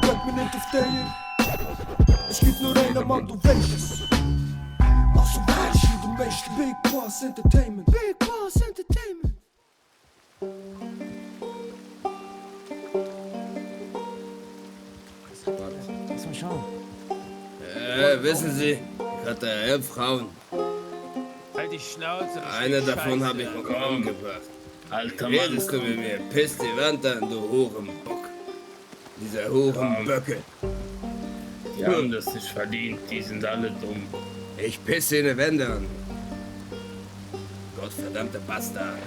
Sag mir nicht auf den. Es gibt nur einen Mann, du weißt es. Also weißt du, du weißt Big Boss Entertainment. Big Boss Entertainment. Lass mal schauen. Wissen Sie, ich hatte 11 Frauen. Halt die Schnauze. Eine davon habe ich umgebracht. Alter Mann, Redest du mit mir? Piss die Wand an, du Hurenbock. Dieser Hurenböcke. die haben das nicht verdient, die sind alle dumm. Ich pisse in die Wände an. Gottverdammte Bastard.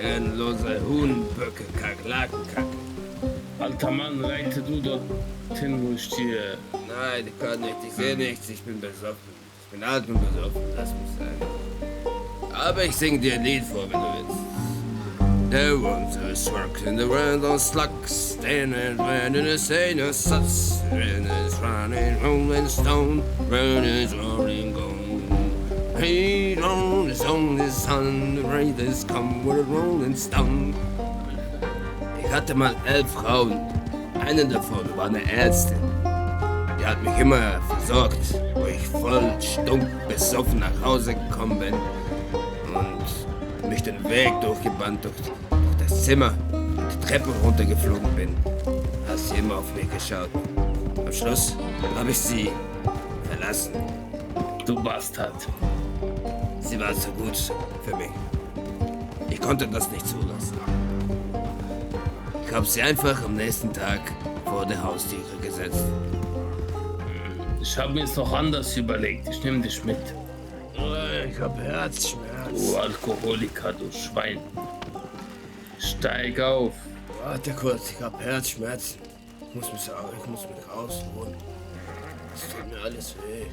Ehrenlose Huhnböcke, Kakerlakenkack. Alter Mann, reite du dort hin, wo ich dir... Nein, ich kann nicht, ich sehe nichts, ich bin besoffen. Ich bin alt und besoffen, lass mich sein. Aber ich sing dir ein Lied vor, wenn du willst. The ones who's working around on slugs, standing around in a sailor suts, and is running, rolling stone, running, rolling gone. He on his only son, the raiders come with a rolling stone. Ich hatte mal 11 Frauen. Eine davon war eine Ärztin. Die hat mich immer versorgt, wo ich voll stumpf besoffen nach Hause gekommen bin und mich den Weg durchgebannt durch das Zimmer und die Treppe runtergeflogen bin. Hat sie immer auf mich geschaut. Am Schluss habe ich sie verlassen. Du Bastard. Sie war zu gut für mich. Ich konnte das nicht zulassen. Ich habe sie einfach am nächsten Tag vor der Haustüre gesetzt. Ich habe mir es noch anders überlegt. Ich nehme dich mit. Ich habe Herzschmerz. Du Alkoholiker, du Schwein. Steig auf. Warte kurz, ich habe Herzschmerzen. Ich muss mich ausruhen. Es tut mir alles weh.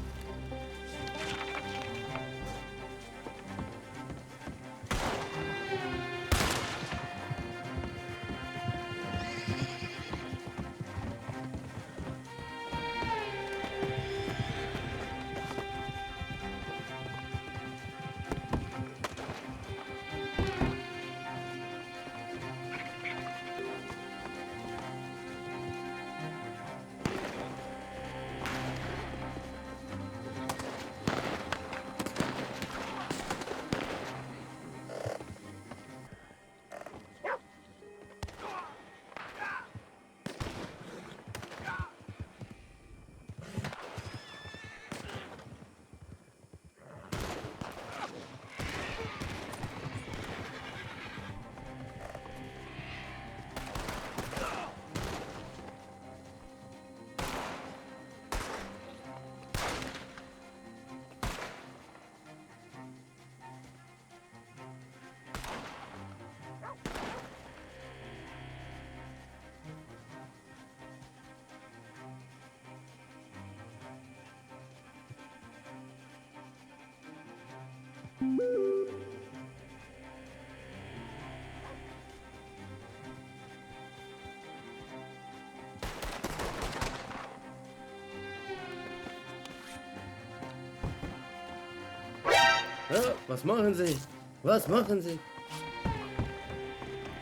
Ja, was machen Sie? Was machen Sie?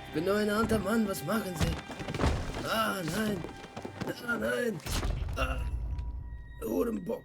Ich bin nur ein alter Mann, was machen Sie? Ah, nein. Ah, nein. Ah, Hurenbock.